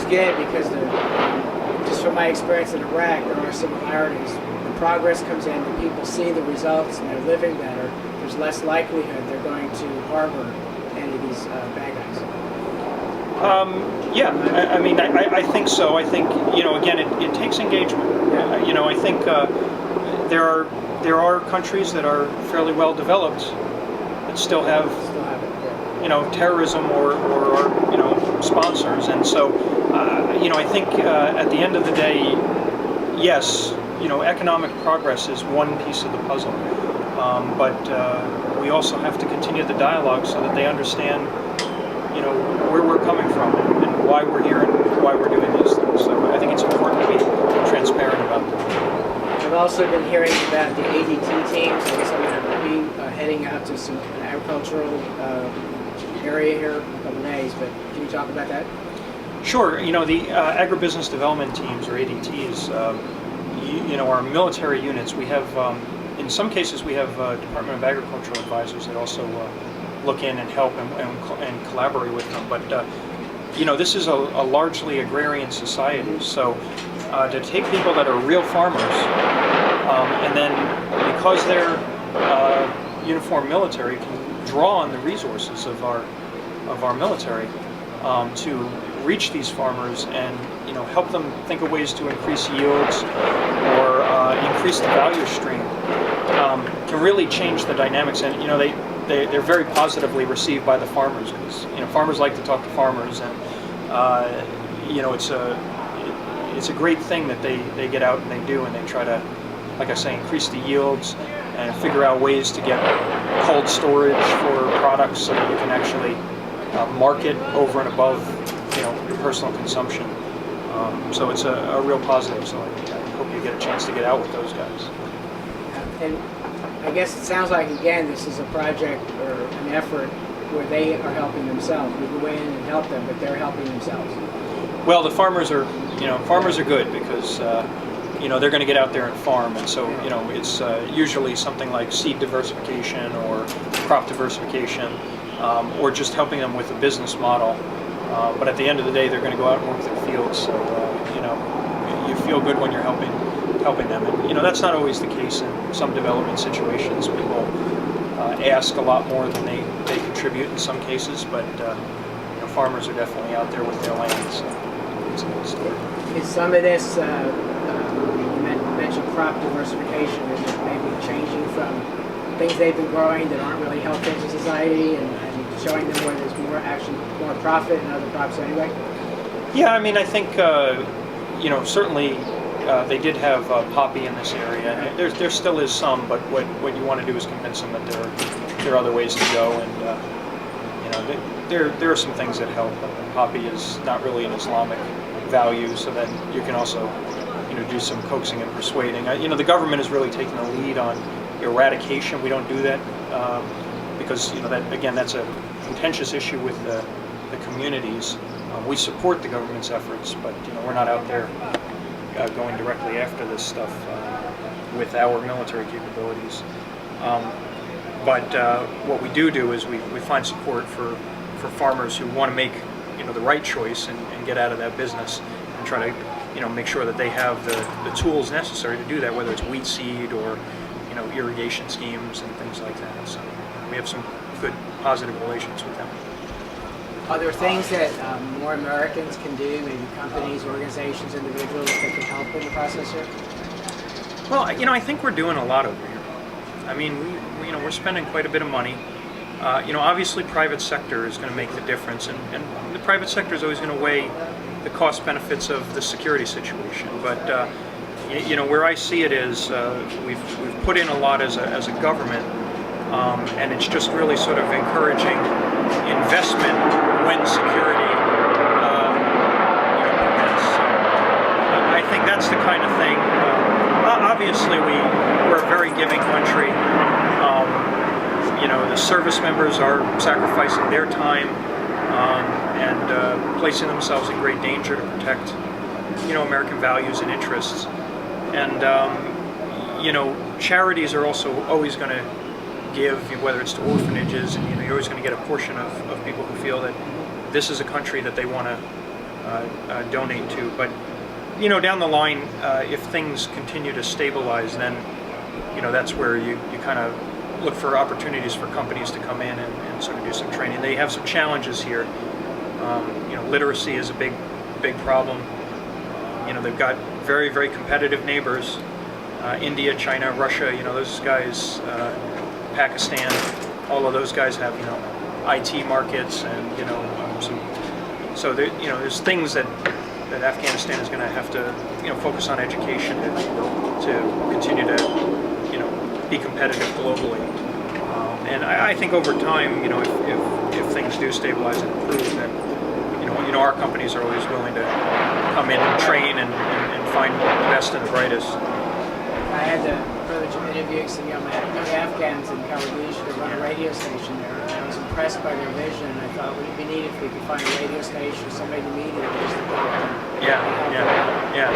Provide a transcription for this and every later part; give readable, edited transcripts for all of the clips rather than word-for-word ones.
just get it because just from my experience in Iraq, there are similarities. The progress comes in, the people see the results, and they're living better. There's less likelihood they're going to harbor any of these bad guys. Yeah, I mean, I think so. I think, again, it takes engagement. Yeah. I think there are countries that are fairly well developed that still have terrorism or sponsors, and so I think at the end of the day, yes, economic progress is one piece of the puzzle, but we also have to continue the dialogue so that they understand where we're coming from and why we're here and why we're doing these things. So I think it's important to be transparent about that. I've also been hearing about the ADT teams, and some of them will be heading out to some agricultural area here in a couple of days, but can you talk about that? Sure. The agribusiness development teams, or ADTs, our military units. We have, in some cases, we have Department of Agricultural advisors that also look in and help and collaborate with them. But this is a largely agrarian society, so to take people that are real farmers, and then because they're uniformed military, can draw on the resources of our military to reach these farmers and help them think of ways to increase yields or increase the value stream, can really change the dynamics. And they're very positively received by the farmers, because farmers like to talk to farmers, and it's a great thing that they get out and they do, and they try to, like I say, increase the yields and figure out ways to get cold storage for products so that you can actually market over and above your personal consumption. So it's a real positive. So I hope you get a chance to get out with those guys. And I guess it sounds like, again, this is a project or an effort where they are helping themselves. We go in and help them, but they're helping themselves. Well, the farmers are good because they're going to get out there and farm, and so it's usually something like seed diversification or crop diversification, or just helping them with a business model. But at the end of the day, they're going to go out and work their fields. So you feel good when you're helping them, and that's not always the case in some development situations. People ask a lot more than they contribute in some cases, but farmers are definitely out there with their land. So it's a good story. Is some of this, you mentioned crop diversification, is it maybe changing from things they've been growing that aren't really helpful to society, and showing them where there's more profit in other crops anyway? Yeah, I mean, I think certainly they did have poppy in this area. There still is some, but what you want to do is convince them that there are other ways to go, and there are some things that help. Poppy is not really an Islamic value, so then you can also do some coaxing and persuading. The government is really taking the lead on eradication. We don't do that because that's a contentious issue with the communities. We support the government's efforts, but we're not out there going directly after this stuff with our military capabilities. But what we do is we find support for farmers who want to make the right choice and get out of that business, and try to make sure that they have the tools necessary to do that, whether it's wheat seed or irrigation schemes and things like that. So we have some good positive relations with them. Are there things that more Americans can do, maybe companies, organizations, individuals, that can help in the process here? Well, I think we're doing a lot over here. I mean, we're spending quite a bit of money. Obviously, private sector is going to make the difference, and the private sector is always going to weigh the cost benefits of the security situation. But where I see it is we've put in a lot as a government, and it's just really sort of encouraging investment when security permits. I think that's the kind of thing. Obviously, we're a very giving country. The service members are sacrificing their time and placing themselves in great danger to protect, American values and interests. And charities are also always going to give, whether it's to orphanages, and you're always going to get a portion of people who feel that this is a country that they want to donate to. But down the line, if things continue to stabilize, then that's where you kind of look for opportunities for companies to come in and sort of do some training. They have some challenges here. Literacy is a big problem. They've got very, very competitive neighbors. India, China, Russia, those guys, Pakistan, all of those guys have, IT markets and, so there's things that Afghanistan is going to have to, focus on education to continue to, be competitive globally. And I think over time, if things do stabilize and improve, then, our companies are always willing to come in and train and find the best and the brightest. I had the privilege of interviewing some young Afghans in Paradiso to run a radio station there. And I was impressed by their vision. I thought it would be neat if we could find a radio station or somebody in the media just to go and Yeah.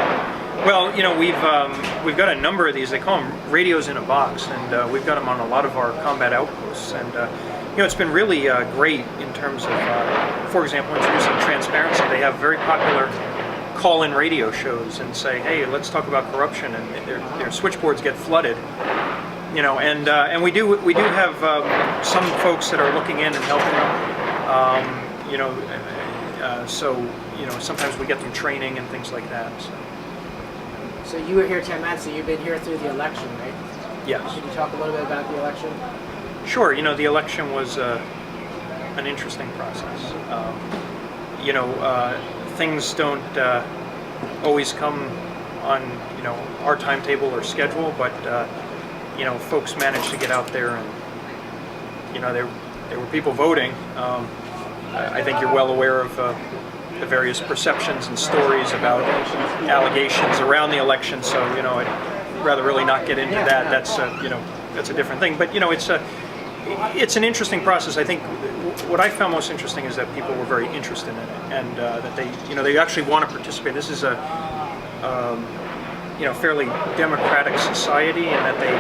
Well, we've got a number of these. They call them radios in a box, and we've got them on a lot of our combat outposts. And it's been really great in terms of, for example, introducing transparency. They have very popular call-in radio shows and say, hey, let's talk about corruption, and their switchboards get flooded. And we do have some folks that are looking in and helping them. So sometimes we get them training and things like that. So you were here 10 months, so you've been here through the election, right? Yes. Could you talk a little bit about the election? Sure. The election was an interesting process. Things don't always come on our timetable or schedule, but folks managed to get out there, and there were people voting. I think you're well aware of the various perceptions and stories about allegations around the election, so I'd rather really not get into that. That's a different thing. But it's an interesting process. I think what I found most interesting is that people were very interested in it, and that they actually want to participate. This is a fairly democratic society, and that they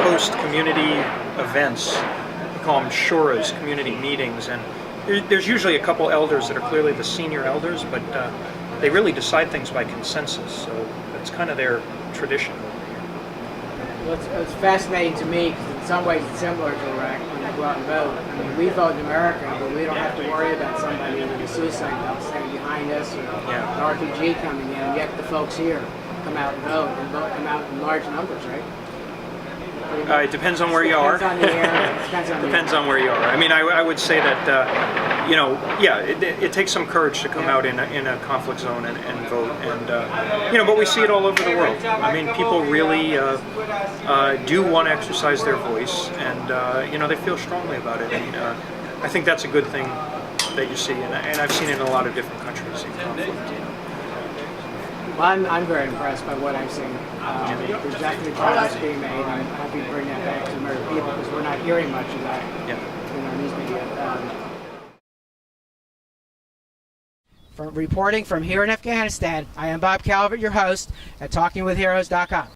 host community events. We call them shuras, community meetings, and there's usually a couple elders that are clearly the senior elders, but they really decide things by consensus. So that's kind of their tradition. Well, it's fascinating to me because in some ways it's similar to Iraq when they go out and vote. I mean, we vote in America, but we don't have to worry about somebody with a suicide belt standing behind us or an RPG coming in, and yet the folks here come out and vote come out in large numbers, right? It depends on where you are. Depends on where you are. I mean, I would say that it takes some courage to come out in a conflict zone and vote, and but we see it all over the world. I mean, people really do want to exercise their voice, and they feel strongly about it, and I think that's a good thing that you see, and I've seen it in a lot of different countries in conflict. Well, I'm very impressed by what I've seen. There's definitely progress being made, and I'm happy to bring that back to American people because we're not hearing much of that in our news media. Reporting from here in Afghanistan, I am Bob Calvert, your host at TalkingWithHeroes.com.